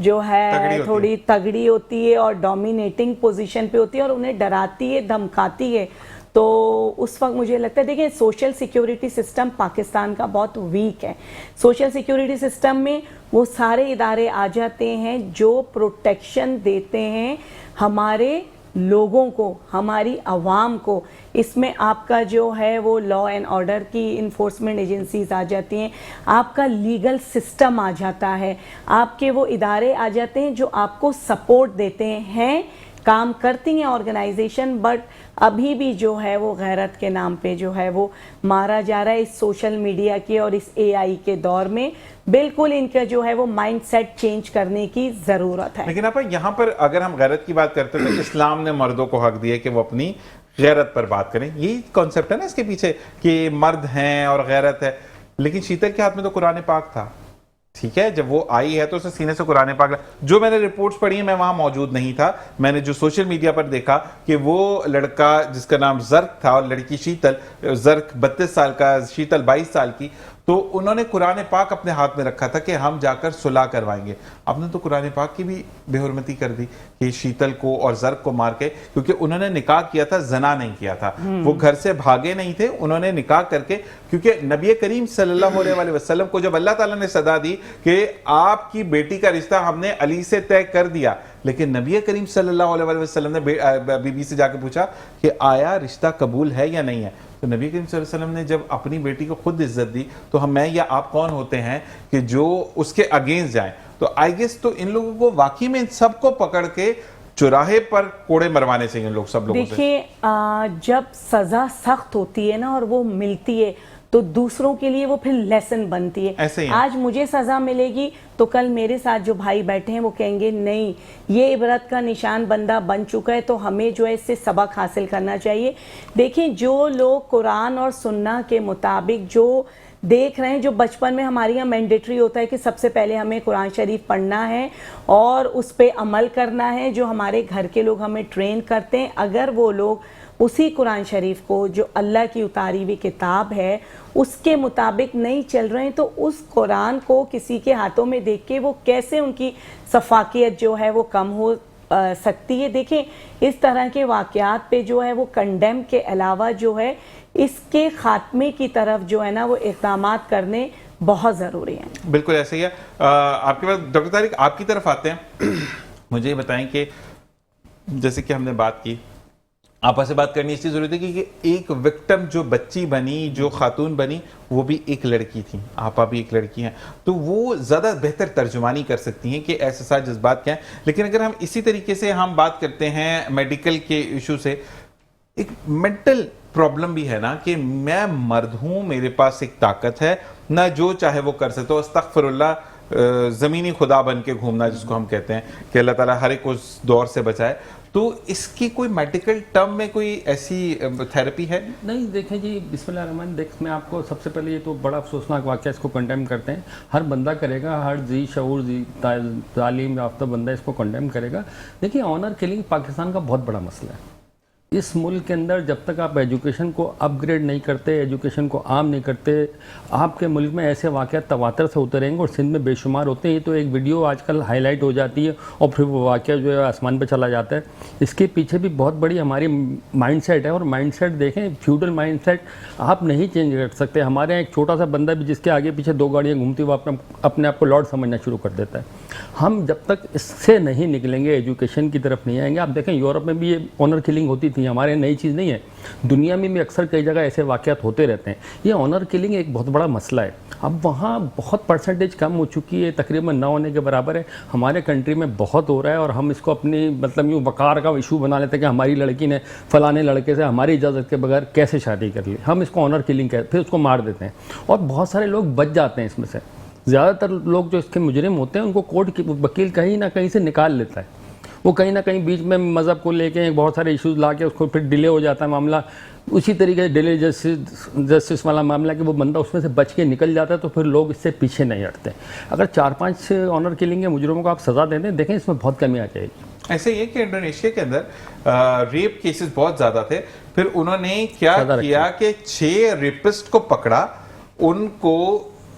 جو ہے تھوڑی تگڑی ہوتی ہے اور ڈومینیٹنگ پوزیشن پہ ہوتی ہے اور انہیں ڈراتی ہے دھمکاتی ہے. تو اس وقت مجھے لگتا ہے دیکھیں سوشل سیکیورٹی سسٹم پاکستان کا بہت ویک ہے. سوشل سیکیورٹی سسٹم میں وہ سارے ادارے آ جاتے ہیں جو پروٹیکشن دیتے ہیں ہمارے لوگوں کو, ہماری عوام کو. اس میں آپ کا جو ہے وہ لا اینڈ آرڈر کی انفورسمنٹ ایجنسیز آ جاتی ہیں, آپ کا لیگل سسٹم آ جاتا ہے, آپ کے وہ ادارے آ جاتے ہیں جو آپ کو سپورٹ دیتے ہیں. کام کرتی ہیں آرگنائزیشن, بٹ ابھی بھی جو ہے وہ غیرت کے نام پہ جو ہے وہ مارا جا رہا ہے اس سوشل میڈیا کے اور اس اے آئی کے دور میں. بالکل ان کا جو ہے وہ مائنڈ سیٹ چینج کرنے کی ضرورت ہے. لیکن آپ یہاں پر اگر ہم غیرت کی بات کرتے ہیں تو اسلام نے مردوں کو حق دیا کہ وہ اپنی غیرت پر بات کریں. یہی کانسیپٹ ہے نا اس کے پیچھے کہ مرد ہیں اور غیرت ہے. لیکن شیتل کے ہاتھ میں تو قرآن پاک تھا, ٹھیک ہے, جب وہ آئی ہے تو اسے سینے سے قرآن پاک. جو میں نے رپورٹس پڑھی ہیں میں وہاں موجود نہیں تھا, میں نے جو سوشل میڈیا پر دیکھا کہ وہ لڑکا جس کا نام زرق تھا اور لڑکی شیتل, زرق 32 سال کا, شیتل 22 سال کی, تو انہوں نے قرآن پاک اپنے ہاتھ میں رکھا تھا کہ ہم جا کر صلح کروائیں گے. آپ نے تو قرآن پاک کی بھی بے حرمتی کر دی کہ شیتل کو اور زرق کو مار کے, کیونکہ انہوں نے نکاح کیا تھا, زنا نہیں کیا تھا, وہ گھر سے بھاگے نہیں تھے, انہوں نے نکاح کر کے, کیونکہ نبی کریم صلی اللہ علیہ وسلم کو جب اللہ تعالیٰ نے صدا دی کہ آپ کی بیٹی کا رشتہ ہم نے علی سے طے کر دیا, لیکن نبی کریم صلی اللہ علیہ وسلم نے بی بی سے جا کے پوچھا کہ آیا رشتہ قبول ہے یا نہیں ہے. تو نبی کریم صلی اللہ علیہ وسلم نے جب اپنی بیٹی کو خود عزت دی تو میں یا آپ کون ہوتے ہیں کہ جو اس کے اگینسٹ جائیں. تو آئی گیس تو ان لوگوں کو واقعی میں ان سب کو پکڑ کے چوراہے پر کوڑے مروانے چاہیے ان لوگ, سب لوگوں سے. دیکھیں جب سزا سخت ہوتی ہے نا اور وہ ملتی ہے تو دوسروں کے لیے وہ پھر لیسن بنتی ہے. آج مجھے سزا ملے گی تو کل میرے ساتھ جو بھائی بیٹھے ہیں وہ کہیں گے نہیں یہ عبرت کا نشان بندہ بن چکا ہے, تو ہمیں جو ہے اس سے سبق حاصل کرنا چاہیے. دیکھیں جو لوگ قرآن اور سنہ کے مطابق جو دیکھ رہے ہیں, جو بچپن میں ہمارے یہاں مینڈیٹری ہوتا ہے کہ سب سے پہلے ہمیں قرآن شریف پڑھنا ہے اور اس پہ عمل کرنا ہے, جو ہمارے گھر کے لوگ ہمیں ٹرین کرتے ہیں, اگر وہ لوگ اسی قرآن شریف کو جو اللہ کی اتاری ہوئی کتاب ہے اس کے مطابق نہیں چل رہے ہیں, تو اس قرآن کو کسی کے ہاتھوں میں دیکھ کے وہ کیسے ان کی صفاقیت جو ہے وہ کم ہو سکتی ہے. دیکھیں اس طرح کے واقعات پہ جو ہے وہ کنڈیم کے علاوہ جو ہے اس کے خاتمے کی طرف جو ہے نا وہ اقدامات کرنے بہت ضروری ہیں. بالکل ایسے ہی ہے. آپ کے پاس ڈاکٹر طارق آپ کی طرف آتے ہیں, مجھے یہ بتائیں کہ جیسے کہ ہم نے بات کی, آپس سے بات کرنی اس لیے ضروری ہے کہ ایک وکٹم جو بچی بنی, جو خاتون بنی, وہ بھی ایک لڑکی تھی, آپا بھی ایک لڑکی ہیں, تو وہ زیادہ بہتر ترجمانی کر سکتی ہیں کہ احساسات جذبات کیا ہیں. لیکن اگر ہم اسی طریقے سے ہم بات کرتے ہیں میڈیکل کے ایشو سے, ایک مینٹل پرابلم بھی ہے نا کہ میں مرد ہوں, میرے پاس ایک طاقت ہے, نہ جو چاہے وہ کر سکتا ہوں, استغفر اللہ, زمینی خدا بن کے گھومنا جس کو ہم کہتے ہیں, کہ اللہ تعالیٰ ہر ایک اس دور سے بچائے. تو اس کی کوئی میڈیکل ٹرم میں کوئی ایسی تھیراپی ہے؟ نہیں دیکھیں جی, بسم اللہ الرحمن. دیکھ میں آپ کو سب سے پہلے یہ تو بڑا افسوسناک واقعہ, اس کو کنڈیم کرتے ہیں, ہر بندہ کرے گا, ہر ذی شعور ذی تعلیم یافتہ بندہ اس کو کنڈیم کرے گا. دیکھیں آنر کلنگ پاکستان کا بہت بڑا مسئلہ ہے. اس ملک کے اندر جب تک آپ ایجوکیشن کو اپ گریڈ نہیں کرتے, ایجوکیشن کو عام نہیں کرتے, آپ کے ملک میں ایسے واقعات تواتر سے ہوتے رہیں گے اور سندھ میں بے شمار ہوتے ہیں. یہ تو ایک ویڈیو آج کل ہائی لائٹ ہو جاتی ہے اور پھر وہ واقعہ جو ہے آسمان پہ چلا جاتا ہے. اس کے پیچھے بھی بہت بڑی ہماری مائنڈ سیٹ ہے, اور مائنڈ سیٹ دیکھیں فیوڈل مائنڈ سیٹ آپ نہیں چینج کر سکتے. ہمارے یہاں ایک چھوٹا سا بندہ بھی جس کے آگے پیچھے 2 گاڑیاں گھومتی وہ اپنے آپ کو لارڈ سمجھنا شروع کر دیتا ہے. ہم جب تک اس سے نہیں نکلیں گے, ایجوکیشن کی طرف نہیں آئیں گے. آپ دیکھیں یورپ میں بھی یہ آنر کلنگ ہوتی تھی, ہمارے نئی چیز نہیں ہے, دنیا میں بھی اکثر کئی جگہ ایسے واقعات ہوتے رہتے ہیں. یہ آنر کلنگ ایک بہت بڑا مسئلہ ہے. اب وہاں بہت پرسنٹیج کم ہو چکی ہے, تقریباً نہ ہونے کے برابر ہے. ہمارے کنٹری میں بہت ہو رہا ہے, اور ہم اس کو اپنی مطلب یوں وقار کا ایشو بنا لیتے ہیں کہ ہماری لڑکی نے فلانے لڑکے سے ہماری اجازت کے بغیر کیسے شادی کر لی. ہم اس کو آنر کلنگ کہتے ہیں, پھر اس کو مار دیتے ہیں, اور بہت سارے لوگ بچ جاتے ہیں اس میں سے. زیادہ تر لوگ جو اس کے مجرم ہوتے ہیں ان کو کورٹ کی وکیل کہیں نہ کہیں سے نکال لیتا ہے. وہ کہیں نہ کہیں بیچ میں مذہب کو لے کے بہت سارے ایشوز لا کے اس کو پھر ڈیلے ہو جاتا ہے معاملہ. اسی طریقے سے ڈیلے جسٹس والا معاملہ کہ وہ بندہ اس میں سے بچ کے نکل جاتا ہے, تو پھر لوگ اس سے پیچھے نہیں ہٹتے. اگر 4-5 آنر کلنگ کے مجرموں کو آپ سزا دے دیں, دیکھیں اس میں بہت کمی آ جائے گی. ایسے یہ کہ انڈونیشیا کے اندر ریپ کیسز بہت زیادہ تھے, پھر انہوں نے کیا کیا کہ 6 ریپسٹ کو پکڑا, ان کو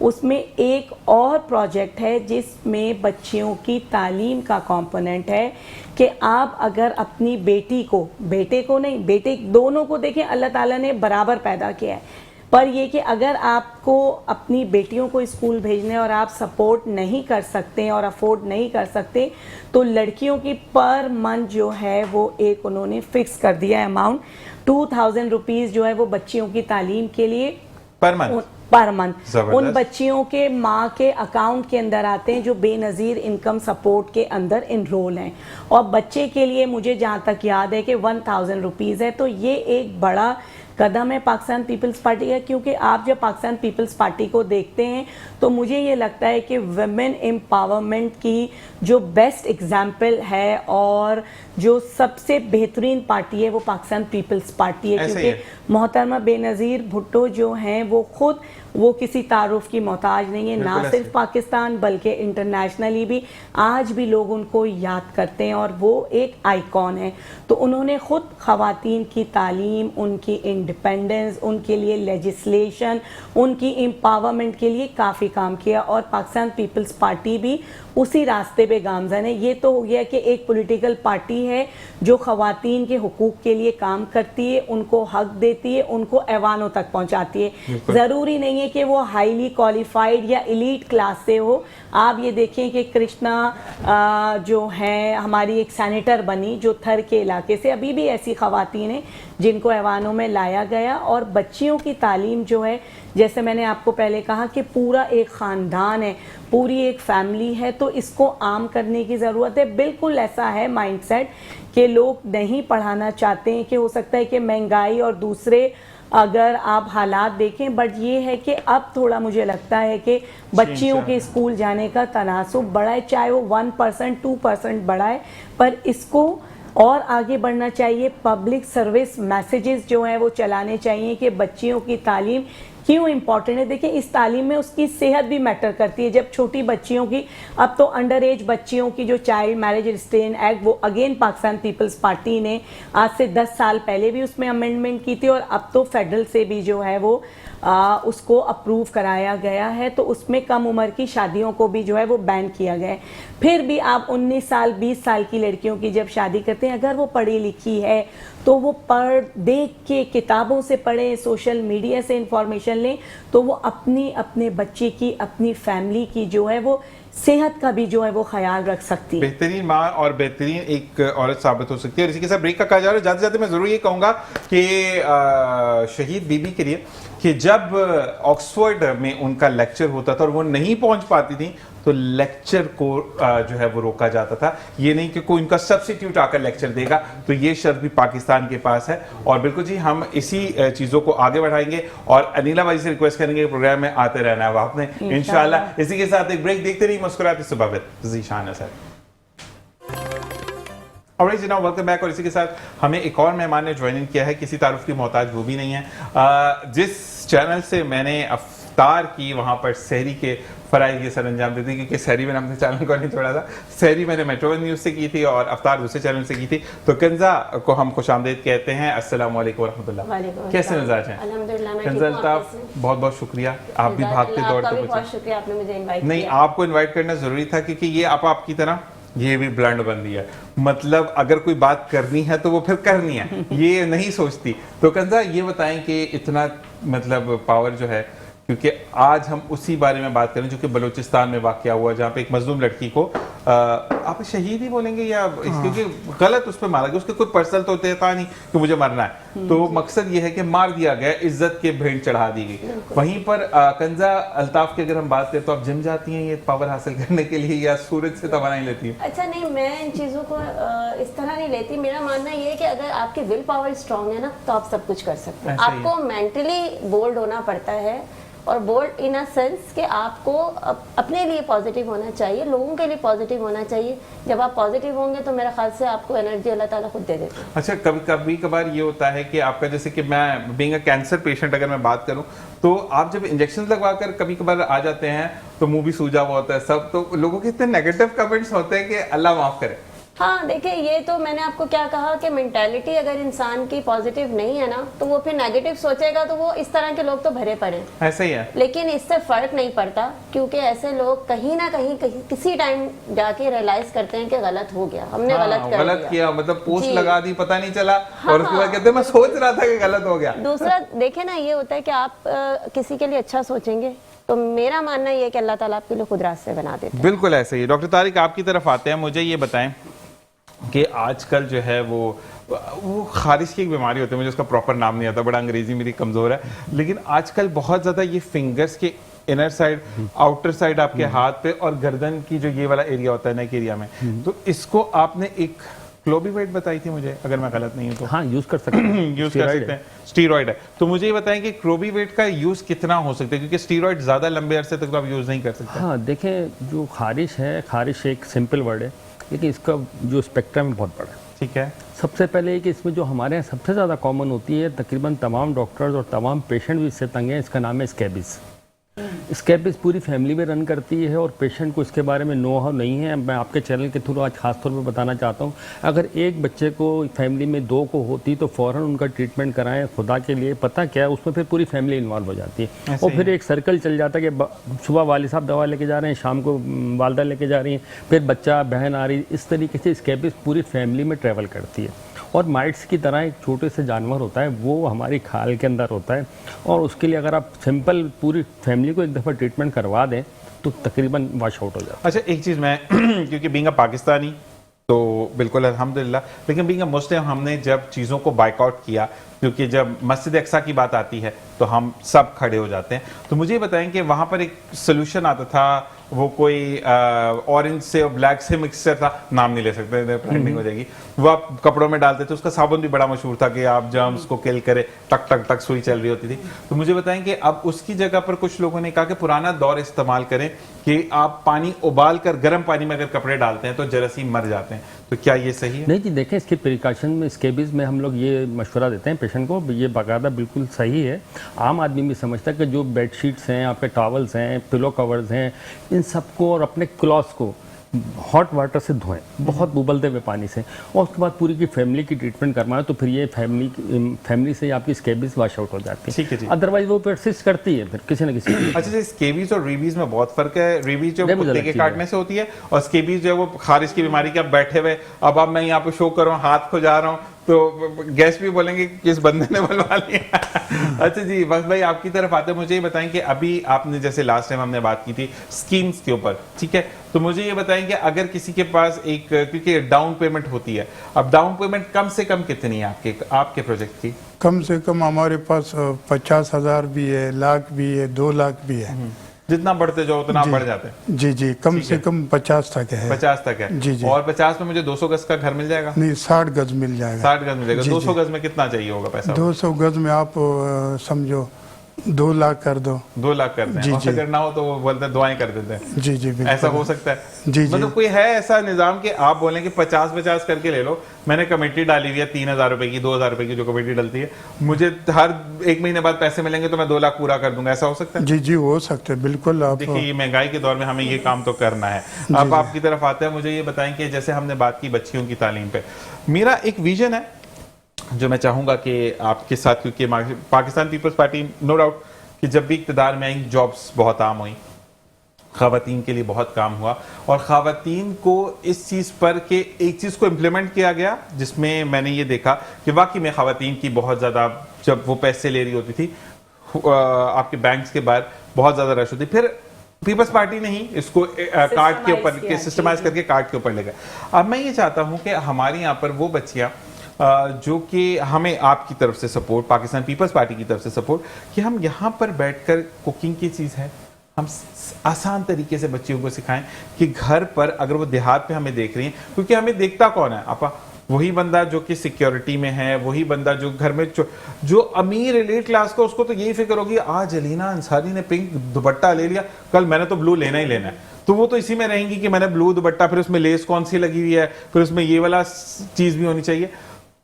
اس میں ایک اور پروجیکٹ ہے جس میں بچیوں کی تعلیم کا کمپوننٹ ہے کہ آپ اگر اپنی بیٹی کو، بیٹے کو نہیں، بیٹے دونوں کو دیکھیں اللہ تعالیٰ نے برابر پیدا کیا ہے، پر یہ کہ اگر آپ کو اپنی بیٹیوں کو اسکول بھیجنے اور آپ سپورٹ نہیں کر سکتے اور افورڈ نہیں کر سکتے تو لڑکیوں کی پر منتھ جو ہے وہ ایک انہوں نے فکس کر دیا ہے اماؤنٹ 2000 روپیز جو ہے وہ بچیوں کی تعلیم کے لیے پر منتھ پر منتھ ان بچیوں کے ماں کے اکاؤنٹ کے اندر آتے ہیں جو بے نظیر انکم سپورٹ کے اندر انرول ہیں، اور بچے کے لیے مجھے جہاں تک یاد ہے کہ 1000 روپیز ہے. تو یہ ایک بڑا قدم ہے پاکستان پیپلز پارٹی کا، کیونکہ آپ جب پاکستان پیپلز پارٹی کو دیکھتے ہیں تو مجھے یہ لگتا ہے کہ ویمن امپاورمنٹ کی جو بیسٹ ایگزامپل ہے اور جو سب سے بہترین پارٹی ہے وہ پاکستان پیپلز پارٹی ہے، کیونکہ محترمہ بے نظیر بھٹو جو ہیں وہ خود وہ کسی تعارف کی محتاج نہیں ہے، نہ صرف پاکستان بلکہ انٹرنیشنلی بھی آج بھی لوگ ان کو یاد کرتے ہیں اور وہ ایک آئیکن ہے. تو انہوں نے خود خواتین کی تعلیم، ان کی انڈیپینڈنس، ان کے لیے لیجسلیشن، ان کی امپاورمنٹ کے لیے کافی کام کیا، اور پاکستان پیپلز پارٹی بھی اسی راستے پہ گامزن ہے. یہ تو ہو گیا کہ ایک پولیٹیکل پارٹی ہے جو خواتین کے حقوق کے لیے کام کرتی ہے، ان کو حق دیتی ہے، ان کو ایوانوں تک پہنچاتی ہے. ضروری نہیں ہے کہ وہ ہائیلی کوالیفائڈ یا ایلیٹ کلاس سے ہو. آپ یہ دیکھیں کہ کرشنا جو ہیں ہماری ایک سینیٹر بنی جو تھر کے علاقے سے، ابھی بھی ایسی خواتین ہیں جن کو ایوانوں میں لایا گیا. اور بچیوں کی تعلیم جو ہے، جیسے میں نے آپ کو پہلے کہا کہ پورا ایک خاندان ہے، پوری ایک فیملی ہے، تو اس کو عام کرنے کی ضرورت ہے. بالکل ایسا ہے مائنڈ سیٹ کہ لوگ نہیں پڑھانا چاہتے ہیں، کہ ہو سکتا ہے کہ مہنگائی اور دوسرے اگر آپ حالات دیکھیں، بٹ یہ ہے کہ اب تھوڑا مجھے لگتا ہے کہ بچیوں کے اسکول جانے کا تناسب بڑھا ہے، چاہے وہ 1% 2% بڑھا ہے، پر اس کو اور آگے بڑھنا چاہیے. پبلک سروس میسیجز جو ہیں وہ چلانے چاہیے کہ بچیوں کی تعلیم کیوں امپورٹنٹ ہے. دیکھیں اس تعلیم میں اس کی صحت بھی میٹر کرتی ہے. جب چھوٹی بچیوں کی، اب تو انڈر ایج بچیوں کی جو چائلڈ میرج ریسٹرین ایکٹ، وہ اگین پاکستان پیپلز پارٹی نے آج سے 10 سال پہلے بھی اس میں امینڈمنٹ کی تھی، اور اب تو فیڈرل سے بھی جو ہے وہ اس کو اپروو کرایا گیا ہے. تو اس میں کم عمر کی شادیوں کو بھی جو ہے وہ بین کیا گیا ہے. پھر بھی آپ 19 سال 20 سال کی لڑکیوں کی جب شادی کرتے ہیں، اگر وہ پڑھی لکھی ہے تو وہ دیکھ کے کتابوں سے پڑھیں، سوشل میڈیا سے انفارمیشن لیں، تو وہ اپنے بچے کی، اپنی فیملی کی جو ہے وہ صحت کا بھی جو ہے وہ خیال رکھ سکتی ہے. بہترین ماں اور بہترین ایک عورت ثابت ہو سکتی ہے. اور اسی کے ساتھ بریک کا کہا جا رہا ہے. جاتے جاتے میں ضرور یہ کہوں گا کہ شہید بی بی کے لیے کہ جب آکسفورڈ میں ان کا لیکچر ہوتا تھا اور وہ نہیں پہنچ پاتی تھی تو لیکچر کو جو ہے وہ روکا جاتا تھا. یہ نہیں کہ کوئی ان کا سبسٹیٹیوٹ آ کر لیکچر دے گا. تو یہ شرط بھی پاکستان کے پاس ہے. اور بالکل جی ہم اسی چیزوں کو آگے بڑھائیں گے اور انیلا بھائی سے ریکویسٹ کریں گے کہ پروگرام میں آتے رہنا ہے آپ نے انشاءاللہ. اسی کے ساتھ ایک بریک دیکھتے رہیے مسکراتے صبح وتھ ذیشان اسد. alright جناب ویلکم بیک. اور اسی کے ساتھ ہمیں ایک اور مہمان نے جوائن کیا ہے. کسی تعارف کی محتاج وہ بھی نہیں ہے. جس چینل سے میں نے افطار کی وہاں پر سحری کے فرائض یہ سر انجام دیتے، کیونکہ سحری میں نے اپنے چینل کو نہیں چھوڑا تھا. سحری میں نے میٹرو ون نیوز سے کی تھی اور افطار دوسرے چینل سے کی تھی. تو کنزا کو ہم خوش آمدید کہتے ہیں. السلام علیکم ورحمۃ اللہ. کیسے مزاج ہیں؟ کنزا الطاف بہت بہت شکریہ. آپ بھی بھاگتے دوڑتے بہت شکریہ آپ نے مجھے انوائٹ نہیں، آپ کو انوائٹ کرنا ضروری تھا کیونکہ یہ آپ کی طرح یہ بھی بلنڈ بندی ہے. مطلب اگر کوئی بات کرنی ہے تو وہ پھر کرنی ہے، یہ نہیں سوچتی. تو کنزا یہ بتائیں کہ اتنا مطلب پاور جو ہے، کیونکہ آج ہم اسی بارے میں بات کریں جو کہ بلوچستان میں واقعہ ہوا، جہاں پہ ایک مظلوم لڑکی کو آپ شہید ہی بولیں گے یا کیونکہ غلط اس پہ مارا گیا، اس کے کوئی پرسنل تو تھا نہیں کہ مجھے مرنا ہے، تو مقصد یہ ہے کہ مار دیا گیا، عزت کے بھینٹ چڑھا دی گئی. وہیں پر کنزا الطاف کی اگر ہم بات کریں تو آپ جم جاتی ہیں یہ پاور حاصل کرنے کے لیے یا سورج سے توانائی لیتی ہیں؟ اچھا نہیں، میں ان چیزوں کو اس طرح نہیں لیتی. میرا ماننا یہ ہے کہ اگر آپ کی ول پاور اسٹرانگ ہے نا تو آپ سب کچھ کر سکتے ہیں. آپ کو مینٹلی بولڈ ہونا پڑتا ہے، اور بولڈ ان اے سینس کہ آپ کو اپنے لیے پازیٹیو ہونا چاہیے، لوگوں کے لیے پازیٹیو ہونا چاہیے. جب آپ پازیٹیو ہوں گے تو میرا خیال سے آپ کو انرجی اللہ تعالیٰ خود دے دیتے ہیں. اچھا کبھی کبھار یہ ہوتا ہے کہ آپ کا، جیسے کہ میں بینگ اے کینسر پیشنٹ اگر میں بات کروں تو آپ جب انجیکشن لگوا کر کبھی کبھار آ جاتے ہیں تو منہ بھی سوجا ہوا ہوتا ہے سب، تو لوگوں کے اتنے نیگیٹو کمنٹس ہوتے ہیں کہ اللہ معاف کرے. ہاں دیکھیں یہ تو میں نے آپ کو کیا کہا کہ مینٹیلٹی اگر انسان کی پازیٹیو نہیں ہے نا تو وہ پھر نیگیٹو سوچے گا تو وہ اس طرح کے لوگ تو بھرے پڑے ہیں. ایسا ہی ہے. لیکن اس سے فرق نہیں پڑتا کیونکہ ایسے لوگ کہیں نہ کہیں کسی ٹائم جا کے ریئلائز کرتے ہیں کہ غلط ہو گیا, ہم نے غلط کیا, مطلب پوسٹ لگا دی پتہ نہیں چلا اور اس کے بعد کہتے ہیں میں سوچ رہا تھا کہ غلط ہو گیا. دوسرا دیکھیں نا یہ ہوتا ہے کہ آپ کسی کے لیے اچھا سوچیں گے تو میرا ماننا یہ ہے کہ اللہ تعالیٰ آپ کے لیے خود راستے بنا دیتے ہیں. بالکل ایسے ہی. ڈاکٹر طارق آپ کی طرف آتے ہیں, مجھے یہ بتائیں کہ آج کل جو ہے وہ خارش کی ایک بیماری ہوتی ہے, مجھے اس کا پراپر نام نہیں آتا, بڑا انگریزی میری کمزور ہے, لیکن آج کل بہت زیادہ یہ فنگرز کے انر سائڈ آؤٹر سائڈ آپ کے ہاتھ پہ اور گردن کی جو یہ والا ایریا ہوتا ہے نیک ایریا میں, تو اس کو آپ نے ایک کلوبی ویٹ بتائی تھی مجھے, اگر میں غلط نہیں ہوں تو. ہاں یوز کر سکتے ہیں, یوز کر سکتے ہیں, اسٹیرائڈ ہے. تو مجھے یہ بتائیں کہ کلوبی ویٹ کا یوز کتنا ہو سکتا ہے, کیونکہ اسٹیرائڈ زیادہ لمبے عرصے تک تو آپ یوز نہیں کر سکتے. ہاں دیکھیں جو خارش ہے, خارش ایک سمپل ورڈ ہے لیکن اس کا جو اسپیکٹرم ہے بہت بڑا ہے. ٹھیک ہے. سب سے پہلے کہ اس میں جو ہمارے یہاں سب سے زیادہ کامن ہوتی ہے, تقریباً تمام ڈاکٹرز اور تمام پیشنٹ بھی اس سے تنگ ہیں, اس کا نام ہے اسکیبس. اسکیبس پوری فیملی میں رن کرتی ہے اور پیشنٹ کو اس کے بارے میں نو ہاؤ نہیں ہے. میں آپ کے چینل کے تھرو آج خاص طور پہ بتانا چاہتا ہوں, اگر ایک بچے کو فیملی میں 2 کو ہوتی تو فوراً ان کا ٹریٹمنٹ کرائیں. خدا کے لیے پتہ کیا ہے اس میں پھر پوری فیملی انوالو ہو جاتی ہے اور پھر ایک سرکل چل جاتا ہے کہ صبح والد صاحب دوا لے کے جا رہے ہیں, شام کو والدہ لے کے جا رہی ہیں, پھر بچہ بہن آ رہی. اس طریقے سے اسکیبس پوری فیملی میں ٹریول کرتی ہے اور مائٹس کی طرح ایک چھوٹے سے جانور ہوتا ہے, وہ ہماری کھال کے اندر ہوتا ہے اور اس کے لیے اگر آپ سمپل پوری فیملی کو ایک دفعہ ٹریٹمنٹ کروا دیں تو تقریباً واش آؤٹ ہو جاتا ہے. اچھا ایک چیز میں کیونکہ بینگ اے پاکستانی تو بالکل الحمدللہ, لیکن بینگ اے مسلم ہم نے جب چیزوں کو بائک آؤٹ کیا, کیونکہ جب مسجد اقصیٰ کی بات آتی ہے تو ہم سب کھڑے ہو جاتے ہیں, تو مجھے بتائیں کہ وہاں پر ایک سلوشن آتا تھا, وہ کوئی اورنج سے اور بلیک سے مکسچر تھا, نام نہیں لے سکتے, برانڈنگ ہو جائے گی, وہ آپ کپڑوں میں ڈالتے تھے, اس کا صابن بھی بڑا مشہور تھا کہ آپ جرمز کو کل کرے, ٹک ٹک ٹک سوئی چل رہی ہوتی تھی. تو مجھے بتائیں کہ اب اس کی جگہ پر کچھ لوگوں نے کہا کہ پرانا دور استعمال کریں کہ آپ پانی ابال کر گرم پانی میں اگر کپڑے ڈالتے ہیں تو جراثیم مر جاتے ہیں, تو کیا یہ صحیح ہے؟ نہیں جی دیکھیں, اس کی پریکاشن میں اسکیبز میں ہم لوگ یہ مشورہ دیتے ہیں پیشنٹ کو, یہ باقاعدہ بالکل صحیح ہے. عام آدمی بھی سمجھتا ہے کہ جو بیڈ شیٹس ہیں, آپ کے ٹاولز ہیں, پلو کورز ہیں, ان سب کو اور اپنے کلوتھس کو ہاٹ واٹر سے دھوئیں, بہت ابلتے ہوئے پانی سے, اور اس کے بعد پوری کی فیملی کی ٹریٹمنٹ کروائیں, تو پھر یہ فیملی سے آپ کی اسکیبز واش آؤٹ ہو جاتی ہے. ٹھیک ہے جی. ادروائز وہ پرسسٹ کرتی ہے پھر کسی نہ کسی. اچھا جی, اسکیبیز اور ریبیز میں بہت فرق ہے. ریبیز جو کتے کے کاٹنے سے ہوتی ہے اور اسکیبیز جو ہے وہ خارش کی بیماری کے, آپ بیٹھے ہوئے, اب میں یہاں پہ شو کر رہا ہوں, ہاتھ کو جا رہا ہوں, تو گیسٹ بھی بولیں گے کہ اس بندے نے بلوا لیا. اچھا جی وقت بھائی آپ کی طرف آتے ہیں, مجھے یہ بتائیں کہ ابھی آپ نے جیسے لاسٹ ٹائم ہم نے بات کی تھی اسکیمز کے اوپر, ٹھیک ہے, تو مجھے یہ بتائیں کہ اگر کسی کے پاس ایک, کیونکہ ڈاؤن پیمنٹ ہوتی ہے, اب ڈاؤن پیمنٹ کم سے کم کتنی ہے آپ کے پروجیکٹ کی؟ کم سے کم ہمارے پاس 50,000 بھی ہے, لاکھ بھی ہے, 2 لاکھ بھی ہے. جتنا بڑھتے جاؤ اتنا بڑھ جاتے ہیں. جی جی, کم سے کم 50 تک ہے. 50 تک ہے. جی جی. اور 50 میں مجھے 200 گز کا گھر مل جائے گا؟ نہیں, 60 گز مل جائے گا. 60 گز ملے گا. 200 گز میں کتنا چاہیے ہوگا پیسہ؟ 200 گز میں آپ سمجھو 2 لاکھ کر دو. 2 لاکھ کر دیں, اور اگر نہ ہو تو وہ بولتے ہیں دعائیں کر دیتے ہیں. جی جی بالکل. ایسا ہو سکتا ہے؟ جی جی. مطلب کوئی ہے ایسا نظام کہ آپ بولیں کہ 50 کر کے لے لو, میں نے کمیٹی ڈالی ہوئی ہے 3,000 روپے کی, 2,000 روپے کی جو کمیٹی ڈلتی ہے, مجھے ہر 1 مہینے بعد پیسے ملیں گے تو میں 2 لاکھ پورا کر دوں گا, ایسا ہو سکتا ہے؟ جی جی ہو سکتا ہے بالکل. آپ دیکھیے یہ مہنگائی کے دور میں ہمیں یہ کام تو کرنا ہے. اب آپ کی طرف آتے ہیں, مجھے یہ بتائیں کہ جیسے ہم نے بات کی بچیوں کی تعلیم پہ, میرا ایک ویژن ہے جو میں چاہوں گا کہ آپ کے ساتھ, کیونکہ پاکستان پیپلز پارٹی نو ڈاؤٹ کہ جب بھی اقتدار میں آئیں جابس بہت عام ہوئیں, خواتین کے لیے بہت کام ہوا, اور خواتین کو اس چیز پر کہ ایک چیز کو امپلیمنٹ کیا گیا جس میں میں نے یہ دیکھا کہ واقعی میں خواتین کی بہت زیادہ, جب وہ پیسے لے رہی ہوتی تھی آپ کے بینکس کے باہر بہت زیادہ رش ہوتی, پھر پیپلز پارٹی نے ہی اس کو کارڈ کے اوپر سسٹمائز کر کے کارڈ کے اوپر لے گئے. اب میں یہ چاہتا ہوں کہ ہمارے یہاں پر وہ بچیاں جو کہ ہمیں آپ کی طرف سے سپورٹ, پاکستان پیپلز پارٹی کی طرف سے سپورٹ, کہ ہم یہاں پر بیٹھ کر کوکنگ کی چیز ہے, ہم آسان طریقے سے بچیوں کو سکھائیں کہ گھر پر اگر وہ دیہات پہ ہمیں دیکھ رہی ہیں, کیونکہ ہمیں دیکھتا کون ہے آپا, وہی بندہ جو کہ سیکیورٹی میں ہے, وہی بندہ جو گھر میں جو امیر ایلیٹ کلاس کا, اس کو تو یہی فکر ہوگی آج علینا انصاری نے پنک دوپٹہ لے لیا, کل میں نے تو بلو لینا ہی لینا ہے, تو وہ تو اسی میں رہیں گی کہ میں نے بلو دوپٹہ, پھر اس میں لیس کون سی لگی ہوئی ہے, پھر اس میں یہ والا چیز بھی ہونی چاہیے.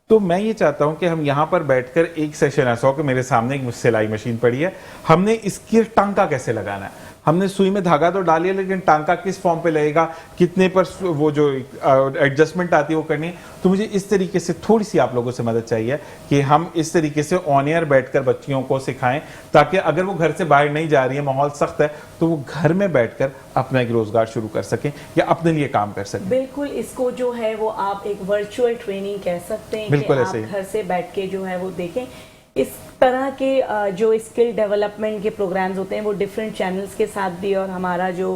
تو میں یہ چاہتا ہوں کہ ہم یہاں پر بیٹھ کر ایک سیشن ایسا ہو کہ میرے سامنے ایک سلائی مشین پڑی ہے, ہم نے اس کی ٹانکا کیسے لگانا ہے, ہم نے سوئی میں دھاگا تو ڈال لیا لیکن ٹانکا کس فارم پہ لگے گا, کتنے پر وہ جو ایڈجسٹمنٹ آتی ہے وہ کرنی ہے. تو مجھے اس طریقے سے تھوڑی سی آپ لوگوں سے مدد چاہیے کہ ہم اس طریقے سے آن ایئر بیٹھ کر بچیوں کو سکھائیں, تاکہ اگر وہ گھر سے باہر نہیں جا رہی ہے, ماحول سخت ہے, تو وہ گھر میں بیٹھ کر اپنا ایک روزگار شروع کر سکیں یا اپنے لیے کام کر سکیں. بالکل, اس کو جو ہے وہ آپ ایک ورچوئل ٹریننگ کہہ سکتے ہیں کہ آپ گھر سے بیٹھ کے جو ہے وہ دیکھیں. اس طرح کے جو اسکل ڈیولپمنٹ کے پروگرامز ہوتے ہیں وہ ڈفرینٹ چینلز کے ساتھ بھی, اور ہمارا جو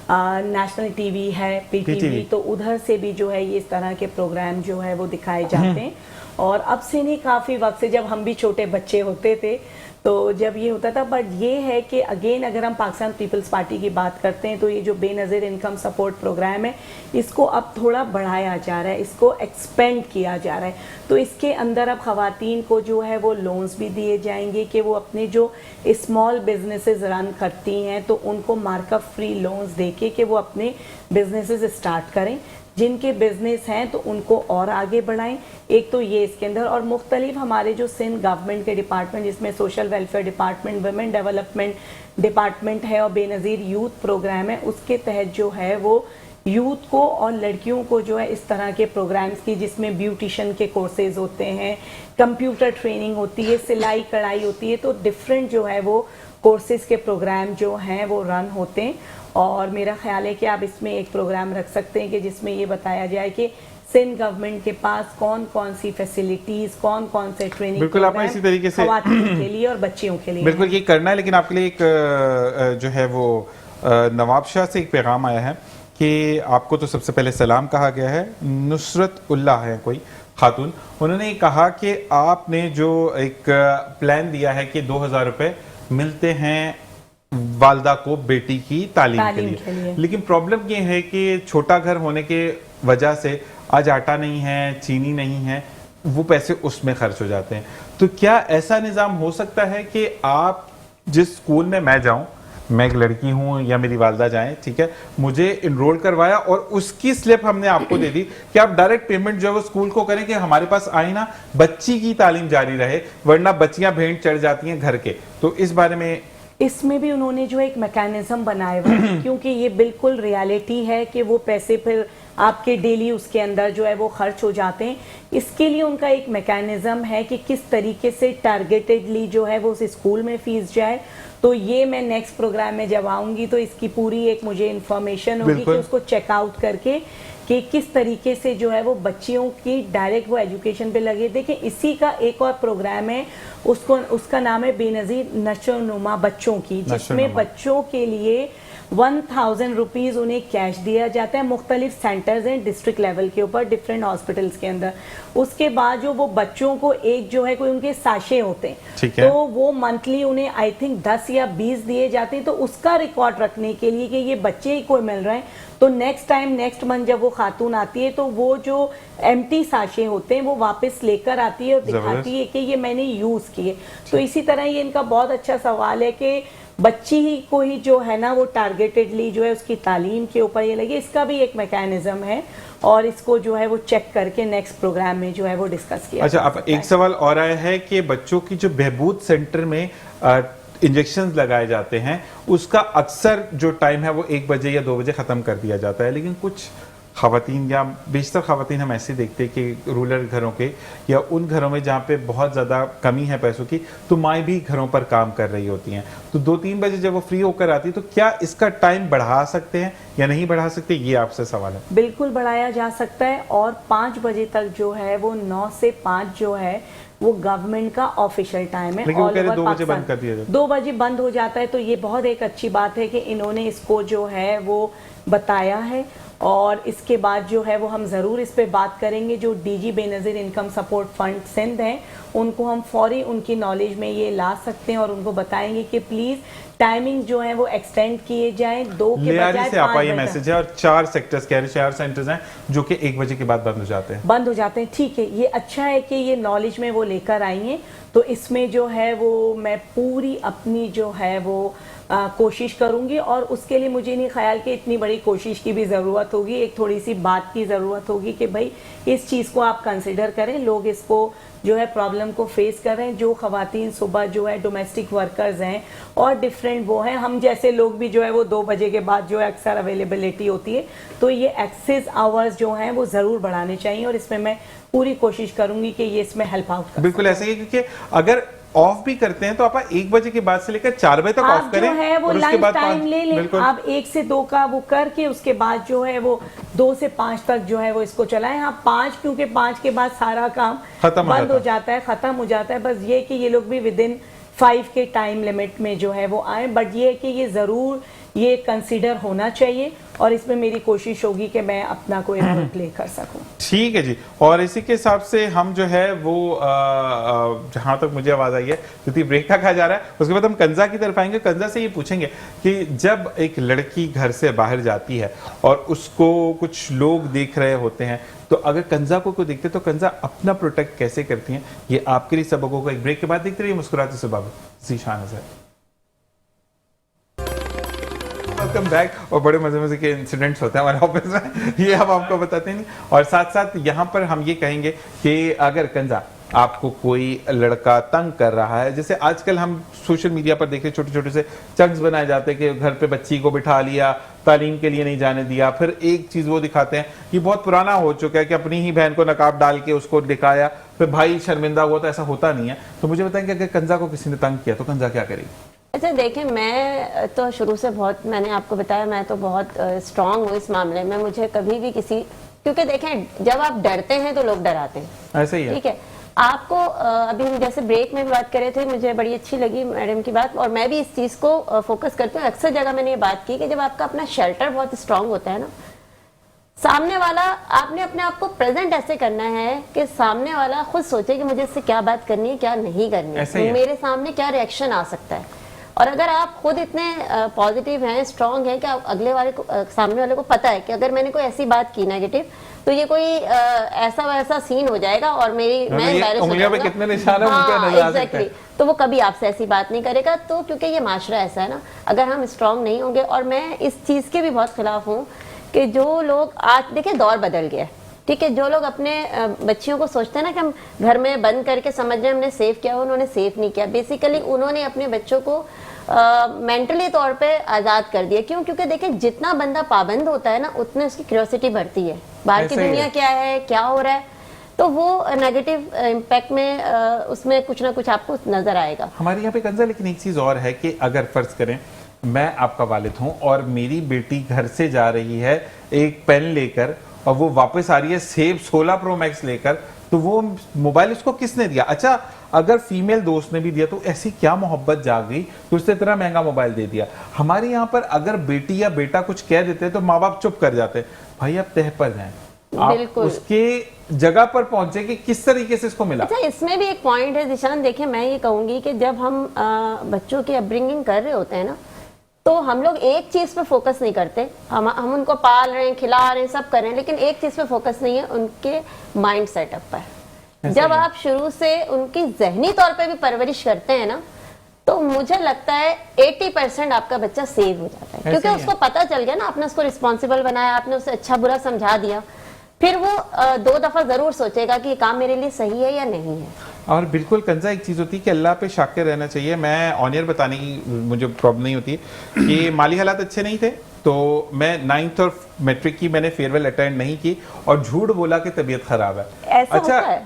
نیشنل ٹی وی ہے پی ٹی وی, تو ادھر سے بھی جو ہے یہ اس طرح کے پروگرام جو ہے وہ دکھائے جاتے ہیں. اور اب سے نہیں, کافی وقت سے, جب ہم بھی چھوٹے بچے ہوتے تھے تو جب یہ ہوتا تھا. بٹ یہ ہے کہ اگین اگر ہم پاکستان پیپلز پارٹی کی بات کرتے ہیں تو یہ جو بے نظیر انکم سپورٹ پروگرام ہے اس کو اب تھوڑا بڑھایا جا رہا ہے, اس کو ایکسپینڈ کیا جا رہا ہے. تو اس کے اندر اب خواتین کو جو ہے وہ لونز بھی دیے جائیں گے کہ وہ اپنے جو اسمال بزنسز رن کرتی ہیں تو ان کو مارک اپ فری لونز دے کے وہ اپنے بزنسز اسٹارٹ کریں. جن کے بزنس ہیں تو ان کو اور آگے بڑھائیں. ایک تو یہ اس کے اندر, اور مختلف ہمارے جو سندھ گورنمنٹ کے ڈپارٹمنٹ جس میں social welfare department, women development department ہے اور بے نظیر یوتھ پروگرام ہے, اس کے تحت جو ہے وہ یوتھ کو اور لڑکیوں کو جو ہے اس طرح کے پروگرامز کی, جس میں بیوٹیشن کے کورسز ہوتے ہیں, کمپیوٹر ٹریننگ ہوتی ہے, سلائی کڑھائی ہوتی ہے, تو ڈفرینٹ جو ہے وہ کورسز کے پروگرام جو ہیں وہ رن ہوتے ہیں. اور میرا خیال ہے کہ آپ اس میں ایک پروگرام رکھ سکتے ہیں کہ جس میں یہ بتایا جائے کہ سندھ گورنمنٹ کے پاس کون کون سی فیسلٹیز, کون کون سے ٹریننگ بالکل آپ نے اسی طریقے سے خواتین کے لیے اور بچیوں کے لیے بالکل یہ کرنا ہے. لیکن آپ کے لیے ایک جو ہے وہ نواب شاہ سے ایک پیغام آیا ہے کہ آپ کو تو سب سے پہلے سلام کہا گیا ہے. نصرت اللہ ہے کوئی خاتون, انہوں نے کہا کہ آپ نے جو ایک پلان دیا ہے کہ 2000 روپے ملتے ہیں والدہ کو بیٹی کی تعلیم کے لیے, لیکن پرابلم یہ ہے کہ چھوٹا گھر ہونے کے وجہ سے آج آٹا نہیں ہے, چینی نہیں ہے, وہ پیسے اس میں خرچ ہو جاتے ہیں. تو کیا ایسا نظام ہو سکتا ہے کہ آپ جس اسکول میں جاؤں, میں ایک لڑکی ہوں یا میری والدہ جائیں, ٹھیک ہے, مجھے انرول کروایا اور اس کی سلپ ہم نے آپ کو دے دی کہ آپ ڈائریکٹ پیمنٹ جو ہے وہ اسکول کو کریں کہ ہمارے پاس آئی نا بچی کی تعلیم جاری رہے, ورنہ بچیاں بھینٹ چڑھ جاتی ہیں گھر کے. تو اس بارے میں اس میں بھی انہوں نے جو ایک میکینزم بنایا ہوا ہے, کیونکہ یہ بالکل ریالٹی ہے کہ وہ پیسے پھر آپ کے ڈیلی اس کے اندر جو ہے وہ خرچ ہو جاتے ہیں. اس کے لیے ان کا ایک میکینزم ہے کہ کس طریقے سے ٹارگیٹڈلی جو ہے وہ اس اسکول میں فیس جائے. تو یہ میں نیکسٹ پروگرام میں جب آؤں گی تو اس کی پوری ایک مجھے انفارمیشن ہوگی کہ اس کو چیک آؤٹ کر کے کہ کس طریقے سے جو ہے وہ بچیوں کی ڈائریکٹ وہ ایجوکیشن پہ لگے. دیکھیں اسی کا ایک اور پروگرام ہے, اس کا نام ہے بے نظیر نشو نما بچوں کی, جس میں بچوں کے لیے 1000 روپیز انہیں کیش دیا جاتا ہے. مختلف سینٹرز ہیں ڈسٹرکٹ لیول کے اوپر, ڈفرینٹ ہاسپٹلس کے اندر. اس کے بعد جو وہ بچوں کو ایک جو ہے کوئی ان کے ساشے ہوتے ہیں, تو وہ منتھلی انہیں آئی تھنک 10 یا 20 دیے جاتے ہیں. تو اس کا ریکارڈ رکھنے کے لیے کہ یہ بچے ہی کوئی مل رہے ہیں, تو نیکسٹ منتھ جب وہ خاتون آتی ہے تو وہ جو ایمٹی ساشے ہوتے ہیں وہ واپس لے کر آتی ہے اور دکھاتی ہے کہ یہ میں نے یوز کیے. تو اسی طرح یہ ان کا بہت اچھا سوال ہے کہ بچی ہی کو ہی جو ہے نا وہ ٹارگیٹڈلی جو ہے اس کی تعلیم کے اوپر یہ لگے. اس کا بھی ایک میکینزم ہے اور اس کو جو ہے وہ چیک کر کے نیکسٹ پروگرام میں جو ہے وہ ڈسکس کیا. اچھا, اب ایک سوال اور آیا ہے کہ بچوں کی جو بہبود سینٹر میں انجیکشنز لگائے جاتے ہیں اس کا اکثر جو ٹائم ہے وہ 1 بجے یا 2 بجے ختم کر دیا جاتا ہے, لیکن کچھ خواتین یا بیشتر خواتین ہم ایسے دیکھتے کہ رورل گھروں کے یا ان گھروں میں جہاں پہ بہت زیادہ کمی ہے پیسوں کی, تو مائیں بھی گھروں پر کام کر رہی ہوتی ہیں. تو 2-3 بجے جب وہ فری ہو کر آتی تو کیا اس کا ٹائم بڑھا سکتے ہیں یا نہیں بڑھا سکتے, یہ آپ سے سوال ہے. بالکل بڑھایا جا سکتا ہے, اور 5 بجے تک جو ہے وہ 9 سے 5 جو ہے وہ گورنمنٹ کا آفیشیل ٹائم ہے. 2 بجے بند کر دیا جاتا ہے, 2 بجے بند ہو جاتا ہے. تو یہ بہت ایک اچھی بات ہے کہ انہوں نے اس کو جو ہے وہ بتایا ہے. اور اس کے بعد جو ہے وہ ہم ضرور اس پہ بات کریں گے. جو ڈی جی بے نظیر انکم سپورٹ فنڈ سندھ ہیں ان کو ہم فوری ان کی نالج میں یہ لا سکتے ہیں اور ان کو بتائیں گے کہ پلیز ٹائمنگ جو ہے وہ ایکسٹینڈ کیے جائیں 2 کے بجائے 5 بجے. یہ میسج ہے, اور 4 سیکٹرز کہہ رہے 4 سینٹرز ہیں جو کہ 1 بجے کے بعد بند ہو جاتے ہیں. ٹھیک ہے, یہ اچھا ہے کہ یہ نالج میں وہ لے کر آئی ہیں. تو اس میں جو ہے وہ میں پوری اپنی جو ہے وہ کوشش کروں گی, اور اس کے لیے مجھے نہیں خیال کہ اتنی بڑی کوشش کی بھی ضرورت ہوگی. ایک تھوڑی سی بات کی ضرورت ہوگی کہ بھائی اس چیز کو آپ کنسیڈر کریں, لوگ اس کو جو ہے پرابلم کو فیس کر رہے ہیں. جو خواتین صبح جو ہے ڈومیسٹک ورکرز ہیں اور ڈفرینٹ وہ ہیں, ہم جیسے لوگ بھی جو ہے وہ 2 بجے کے بعد جو ہے اکثر اویلیبلٹی ہوتی ہے, تو یہ ایکسس آورز جو ہیں وہ ضرور بڑھانے چاہیے, اور اس میں میں پوری کوشش کروں گی کہ یہ اس میں ہیلپ آؤٹ کر. بالکل ایسے ہی, کیونکہ اگر آف بھی کرتے ہیں تو آپ 1 بجے کے بعد سے لے کر 4 بجے تک آف آپ کریں, جو ہے وہ اور اس کے لنچ بعد ٹائم لے لیں, آپ 1 سے 2 کا وہ کر کے اس کے بعد جو ہے وہ 2 سے 5 تک جو ہے وہ اس کو چلائیں. ہاں 5, کیونکہ 5 کے بعد سارا کام بند ہو جاتا ہے, ختم ہو جاتا ہے. بس یہ کہ یہ لوگ بھی ودن 5 کے ٹائم لیمٹ میں جو ہے وہ آئیں, بٹ یہ کہ یہ ضرور یہ کنسیڈر ہونا چاہیے, اور اس میں میری کوشش ہوگی کہ میں اپنا کوئی رول پلے کر سکوں. ٹھیک ہے جی. اور اسی کے حساب سے ہم جو ہے وہ جہاں تک مجھے آواز آئی ہے کیونکہ بریک کا کہا جا رہا ہے, اس کے بعد ہم کنزا کی طرف آئیں گے. کنزا سے یہ پوچھیں گے کہ جب ایک لڑکی گھر سے باہر جاتی ہے اور اس کو کچھ لوگ دیکھ رہے ہوتے ہیں, تو اگر کنزا کو کوئی دیکھتے تو کنزا اپنا پروٹیکٹ کیسے کرتی ہیں, یہ آپ کے لیے سبقوں کو ایک بریک کے بعد دیکھتے رہیے مسکراتے صبح میں. ذیشان ہے ویلکم بیک. اور بڑے مزے کے انسیڈنٹس ہوتے ہیں ہمارے آفس میں, یہ ہم آپ کو بتاتے ہیں. اور ساتھ ساتھ یہاں پر ہم یہ کہیں گے کہ اگر کنزا آپ کو کوئی لڑکا تنگ کر رہا ہے, جیسے آج کل ہم سوشل میڈیا پر دیکھیں چھوٹے چھوٹے سے چنکس بنائے جاتے ہیں کہ گھر پہ بچی کو بٹھا لیا, تعلیم کے لیے نہیں جانے دیا, پھر ایک چیز وہ دکھاتے ہیں, یہ بہت پرانا ہو چکا ہے کہ اپنی ہی بہن کو نقاب ڈال کے اس کو دکھایا, پھر بھائی شرمندہ ہوا. تو ایسا ہوتا نہیں ہے. تو مجھے بتائیں کہ اگر کنزا کو کسی نے تنگ کیا تو کنزا کیا کرے گی؟ اچھا دیکھیں, میں تو شروع سے بہت, میں نے آپ کو بتایا میں تو بہت اسٹرانگ ہوں اس معاملے میں. مجھے کبھی بھی کسی, کیونکہ دیکھیں جب آپ ڈرتے ہیں تو لوگ ڈراتے ہیں, ایسا ہی ہے. ٹھیک ہے. آپ کو ابھی ہم جیسے بریک میں بھی بات کر رہے تھے, مجھے بڑی اچھی لگی میڈم کی بات, اور میں بھی اس چیز کو فوکس کرتی ہوں. اکثر جگہ میں نے یہ بات کی کہ جب آپ کا اپنا شیلٹر بہت اسٹرانگ ہوتا ہے نا, سامنے والا, آپ نے اپنے آپ کو پریزنٹ ایسے کرنا ہے کہ سامنے والا خود سوچے کہ مجھے اس سے کیا بات کرنی ہے, کیا نہیں کرنی ہے, میرے سامنے کیا ریئیکشن آ سکتا ہے. اور اگر آپ خود اتنے پازیٹیو ہیں, اسٹرانگ ہیں کہ اگلے والے کو, سامنے والے کو پتا ہے کہ اگر میں نے کوئی ایسی بات کی نیگیٹو, تو یہ کوئی ایسا ویسا سین ہو جائے گا اور میں ایمبیرس ہو جاؤں گا, تو وہ کبھی آپ سے ایسی بات نہیں کرے گا. تو کیونکہ یہ معاشرہ ایسا ہے نا, اگر ہم اسٹرانگ نہیں ہوں گے. اور میں اس چیز کے بھی بہت خلاف ہوں کہ جو لوگ آج, دیکھیں دور بدل گیا ہے, ٹھیک ہے, جو لوگ اپنے بچیوں کو سوچتے ہیں نا کہ ہم گھر میں بند کر کے سمجھ رہے ہیں ہم نے سیف کیا, انہوں نے سیف نہیں کیا. بیسیکلی انہوں نے اپنے بچوں کو مینٹلی طور پہ آزاد کر دیا. کیوں؟ کیونکہ دیکھیں جتنا بندہ پابند ہوتا ہے نا, اتنے اس کی کیوریوسٹی بڑھتی ہے, باہر کی دنیا کیا ہے, کیا ہو رہا ہے, تو وہ نیگیٹو امپیکٹ میں اس میں کچھ نہ کچھ آپ کو نظر آئے گا. ہمارے یہاں پہ کنزا لیکن ایک چیز اور ہے کہ اگر فرض کریں میں آپ کا والد ہوں اور میری بیٹی گھر سے جا رہی ہے ایک پین لے کر, اور وہ واپس آ رہی ہے سیب 16 پرو میکس لے کر, تو وہ موبائل اس کو کس نے دیا؟ اچھا اگر فیمیل دوست نے بھی دیا تو ایسی کیا محبت جاگ گئی کہ اس نے اتنا مہنگا موبائل دے دیا. ہمارے یہاں پر اگر بیٹی یا بیٹا کچھ کہہ دیتے تو ماں باپ چپ کر جاتے, بھائی آپ تہ پر جائیں, آپ اس کے جگہ پر پہنچے کہ کس طریقے سے اس کو ملا. اچھا اس میں بھی ایک پوائنٹ ہے ذیشان, دیکھیں میں یہ کہوں گی کہ جب ہم بچوں کی اپ برنگنگ کر رہے ہوتے ہیں نا, تو ہم لوگ ایک چیز پہ فوکس نہیں کرتے. ہم ان کو پال رہے ہیں, کھلا رہے ہیں, سب کر رہے ہیں, لیکن ایک چیز پہ فوکس نہیں ہے, ان کے مائنڈ سیٹ اپ پر. جب آپ شروع سے ان کی ذہنی طور پہ بھی پرورش کرتے ہیں نا, تو مجھے لگتا ہے 80% آپ کا بچہ سیو ہو جاتا ہے. کیونکہ اس کو پتا چل گیا نا, آپ نے اس کو رسپانسبل بنایا, آپ نے اسے اچھا برا سمجھا دیا, پھر وہ 2 دفعہ ضرور سوچے گا کہ یہ کام میرے لیے صحیح ہے یا نہیں ہے. اور بالکل کنزا ایک چیز ہوتی ہے کہ اللہ پہ شاکر رہنا چاہیے. میں آنیئر بتانے کی مجھے پرابلم نہیں ہوتی کہ مالی حالات اچھے نہیں تھے, تو میں 9th اور میٹرک کی میں نے فیئر ویل اٹینڈ نہیں کی اور جھوٹ بولا کہ طبیعت خراب ہے. ایسا ہوتا ہے.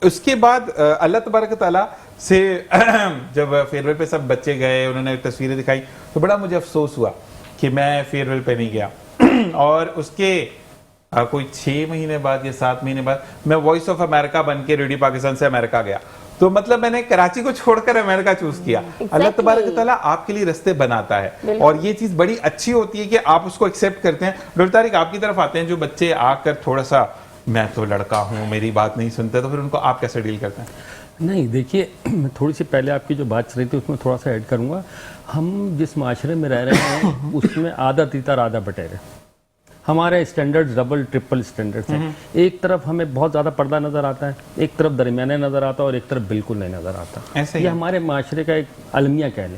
اس کے بعد اللہ تبارک تعالیٰ سے جب فیئر ویل پہ سب بچے گئے, انہوں نے تصویریں دکھائی, تو بڑا مجھے افسوس ہوا کہ میں فیئر ویل پہ نہیں گیا. اور اس کے کوئی 6 مہینے بعد یا 7 مہینے بعد میں وائس آف امریکہ بن کے ریڈیو پاکستان سے امریکہ گیا. تو مطلب میں نے کراچی کو چھوڑ کر امریکہ چوز کیا. اللہ تبارک تعالیٰ آپ کے لیے رستے بناتا ہے, اور یہ چیز بڑی اچھی ہوتی ہے کہ آپ اس کو ایکسیپٹ کرتے ہیں. ڈاکٹر طارق آپ کی طرف آتے ہیں, جو بچے آ کر تھوڑا سا میں تو لڑکا ہوں, میری بات نہیں سنتے, تو پھر ان کو آپ کیسے ڈیل کرتے ہیں؟ نہیں دیکھیے, میں تھوڑی سی پہلے آپ کی جو بات چل رہی تھی اس میں تھوڑا سا ایڈ کروں گا. ہم جس معاشرے میں رہ رہے ہیں اس میں آدھا تیتر آدھا بٹیرے. ہمارے اسٹینڈرڈ ڈبل ٹرپل اسٹینڈرڈ ہیں. ایک طرف ہمیں بہت زیادہ پردہ نظر آتا ہے, ایک طرف درمیانے نظر آتا ہے, اور ایک طرف بالکل نہیں نظر آتا. یہ ہمارے معاشرے کا ایک المیہ کہہ لیں.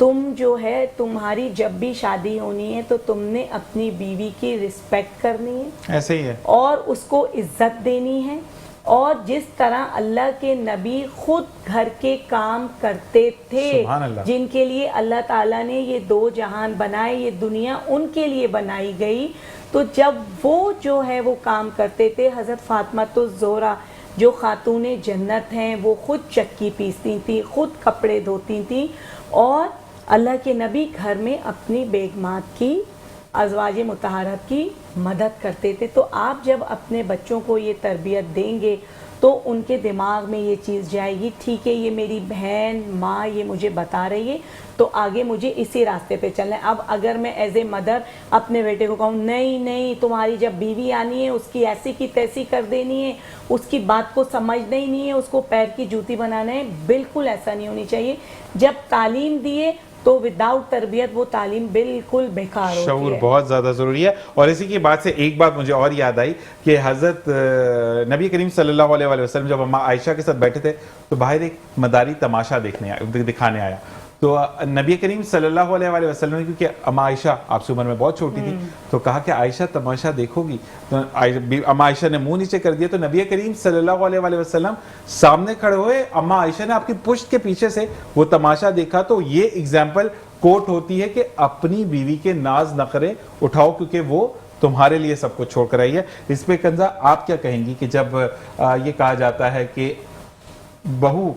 تم جو ہے تمہاری جب بھی شادی ہونی ہے تو تم نے اپنی بیوی کی رسپیکٹ کرنی ہے, ایسے ہی ہے, اور اس کو عزت دینی ہے, اور جس طرح اللہ کے نبی خود گھر کے کام کرتے تھے, سبحان اللہ, جن کے لیے اللہ تعالیٰ نے یہ دو جہان بنائے, یہ دنیا ان کے لیے بنائی گئی, تو جب وہ جو ہے وہ کام کرتے تھے, حضرت فاطمہ الزہرا جو خاتون جنت ہیں وہ خود چکی پیستی تھیں, خود کپڑے دھوتی تھیں, اور اللہ کے نبی گھر میں اپنی بیگمات کی, ازواج مطہرات کی مدد کرتے تھے. تو آپ جب اپنے بچوں کو یہ تربیت دیں گے تو ان کے دماغ میں یہ چیز جائے گی, ٹھیک ہے یہ میری بہن ماں یہ مجھے بتا رہی ہے تو آگے مجھے اسی راستے پہ چلنا ہے. اب اگر میں ایز اے مدر اپنے بیٹے کو کہوں نہیں نہیں تمہاری جب بیوی آنی ہے اس کی ایسی کی تیسی کر دینی ہے, اس کی بات کو سمجھنا ہی نہیں ہے, اس کو پیر کی جوتی بنانا ہے, بالکل ایسا نہیں ہونی چاہیے. جب تعلیم دیے تو وداؤٹ تربیت وہ تعلیم بالکل بیکار ہوتی ہے. شعور بہت زیادہ ضروری ہے. اور اسی کی بات سے ایک بات مجھے اور یاد آئی کہ حضرت نبی کریم صلی اللہ علیہ وسلم جب اماں عائشہ کے ساتھ بیٹھے تھے تو باہر ایک مداری تماشا دکھانے آیا, تو نبی کریم صلی اللہ علیہ وسلم نے, کیونکہ اماں عائشہ آپ سے عمر میں بہت چھوٹی تھی, تو کہا کہ عائشہ تماشا دیکھو گی, تو اماں عائشہ نے منہ نیچے کر دیا, تو نبی کریم صلی اللہ علیہ وسلم سامنے کھڑے ہوئے, اماں عائشہ نے آپ کی پشت کے پیچھے سے وہ تماشا دیکھا. تو یہ ایگزامپل کوٹ ہوتی ہے کہ اپنی بیوی کے ناز نخرے اٹھاؤ کیونکہ وہ تمہارے لیے سب کچھ چھوڑ کر آئی ہے. اس پہ کنزا آپ کیا کہیں گی کہ جب یہ کہا جاتا ہے کہ بہو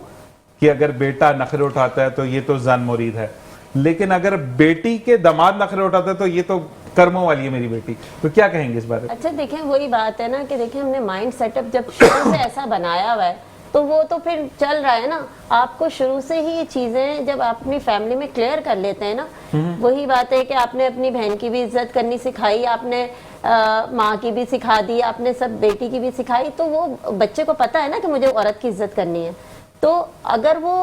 کہ اگر بیٹا نخرے اٹھاتا ہے تو یہ تو زن مرید ہے, لیکن اگر بیٹی کے داماد نخرے اٹھاتا ہے تو یہ تو کرموں والی ہے میری بیٹی, تو کیا کہیں گے اس بارے میں؟ اچھا دیکھیں وہی بات ہے نا کہ دیکھیں ہم نے مائنڈ سیٹ اپ جب شروع سے ایسا بنایا ہوا ہے تو وہ تو پھر چل رہا ہے نا. آپ کو شروع سے ہی یہ چیزیں جب آپ اپنی فیملی میں کلیئر کر لیتے ہیں نا, وہی بات ہے کہ آپ نے اپنی بہن کی بھی عزت کرنی سکھائی, آپ نے ماں کی بھی سکھا دی, آپ نے سب بیٹی کی بھی سکھائی, تو وہ بچے کو پتا ہے نا کہ مجھے عورت کی عزت کرنی ہے. تو اگر وہ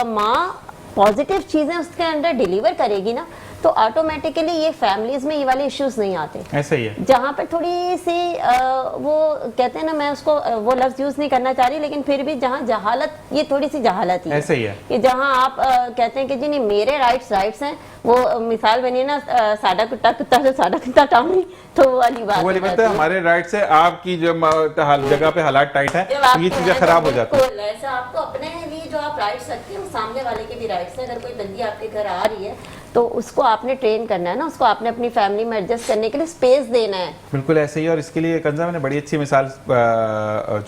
ماں پازیٹیو چیزیں اس کے اندر ڈیلیور کرے گی نا تو آٹومیٹیکلی یہ فیملیز میں یہ والے ایشوز نہیں آتے. ایسا ہی ہے, جہاں پر تھوڑی سی وہ کہتے ہیں نا, میں اس کو وہ لفظ یوز نہیں کرنا چاہ رہی, لیکن پھر بھی جہاں جہالت, یہ تھوڑی سی جہالت ہی ایسا ہی ہے کہ جہاں آپ کہتے ہیں کہ جی نہیں میرے رائٹس ہیں, وہ مثال بنی نا ساڈا کتا کتا سے ساڈا کتا ٹانگی, تو وہ والی بات, وہ والی بات ہے ہمارے رائٹ سے آپ کی جو جگہ پہ حالات ٹائٹ ہیں یہ چیزیں خراب ہو جاتی ہیں. ایسا آپ کو اپنے لیے جو آپ رائٹس رکھتے ہیں سامنے والے کے بھی رائٹس ہیں. اگر کوئی بندی آپ کے گھر آ رہی ہے تو اس کو آپ نے ٹرین کرنا ہے نا, اس کو آپ نے اپنی فیملی میں ایڈجسٹ کرنے کے لیے اسپیس دینا ہے. بالکل ایسے ہی. اور اس کے لیے کنزا میں نے بڑی اچھی مثال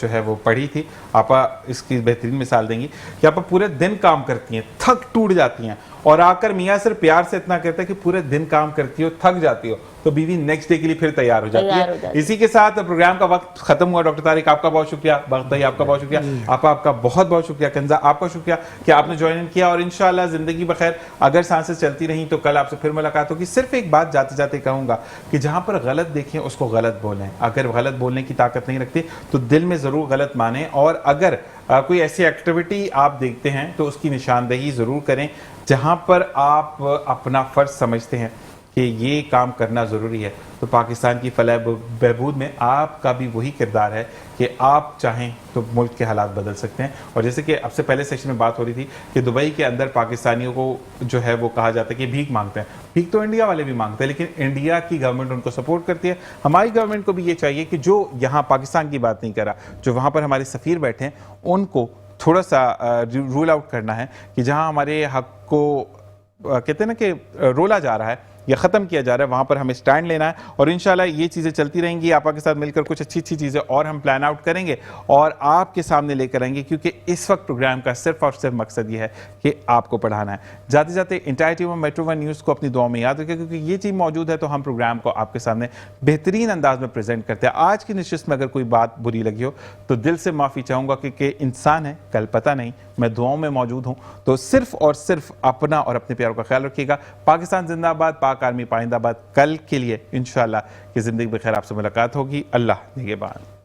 جو ہے وہ پڑھی تھی, آپ اس کی بہترین مثال دیں گی کہ آپ پورے دن کام کرتی ہیں, تھک ٹوٹ جاتی ہیں, اور آ کر میاں صرف پیار سے اتنا کہتا ہے کہ پورے دن کام کرتی ہو, تھک جاتی ہو, تو بیوی نیکسٹ ڈے کے لیے پھر تیار ہو جاتی ہے. اسی کے ساتھ پروگرام کا وقت ختم ہوا. ڈاکٹر طارق آپ کا بہت شکریہ, بختائی آپ کا بہت شکریہ, آپ کا بہت بہت شکریہ, کنزا آپ کا شکریہ کہ آپ نے جوائن کیا. اور انشاءاللہ زندگی بخیر, اگر سانسیں چلتی رہیں تو کل آپ سے پھر ملاقات ہوگی. صرف ایک بات جاتے جاتے کہوں گا کہ جہاں پر غلط دیکھیں اس کو غلط بولیں. اگر غلط بولنے کی طاقت نہیں رکھتے تو دل میں ضرور غلط مانیں, اور اگر کوئی ایسی ایکٹیویٹی آپ دیکھتے ہیں تو اس کی نشاندہی ضرور کریں جہاں پر آپ اپنا فرض سمجھتے ہیں کہ یہ کام کرنا ضروری ہے. تو پاکستان کی فلاح بہبود میں آپ کا بھی وہی کردار ہے کہ آپ چاہیں تو ملک کے حالات بدل سکتے ہیں. اور جیسے کہ اب سے پہلے سیشن میں بات ہو رہی تھی کہ دبئی کے اندر پاکستانیوں کو جو ہے وہ کہا جاتا ہے کہ بھیک مانگتے ہیں. بھیک تو انڈیا والے بھی مانگتے ہیں, لیکن انڈیا کی گورنمنٹ ان کو سپورٹ کرتی ہے. ہماری گورنمنٹ کو بھی یہ چاہیے کہ جو یہاں پاکستان کی بات نہیں کرا, جو وہاں پر ہمارے سفیر بیٹھے ہیں, ان کو تھوڑا سا رول آؤٹ کرنا ہے کہ جہاں ہمارے حق کو کہتے ہیں نا کہ رولا جا رہا ہے یا ختم کیا جا رہا ہے, وہاں پر ہمیں سٹینڈ لینا ہے. اور انشاءاللہ یہ چیزیں چلتی رہیں گی. آپا کے ساتھ مل کر کچھ اچھی چیزیں اور ہم پلان آؤٹ کریں گے اور آپ کے سامنے لے کر آئیں گے, کیونکہ اس وقت پروگرام کا صرف اور صرف مقصد یہ ہے کہ آپ کو پڑھانا ہے. جاتے جاتے entire team metro one news کو اپنی دعاؤں میں یاد رکھیں, کیونکہ یہ ٹیم موجود ہے تو ہم پروگرام کو آپ کے سامنے بہترین انداز میں پریزنٹ کرتے ہیں. آج کی نشست میں اگر کوئی بات بری لگی ہو تو دل سے معافی چاہوں گا, کیونکہ انسان ہے, کل پتہ نہیں, میں دعاؤں میں موجود ہوں. تو صرف اور صرف اپنا اور اپنے پیاروں کا خیال رکھیے گا. پاکستان زندہ آباد, پاک آرمی پائندہ آباد. کل کے لیے انشاءاللہ کہ زندگی بخیر آپ سے ملاقات ہوگی. اللہ نگہبان.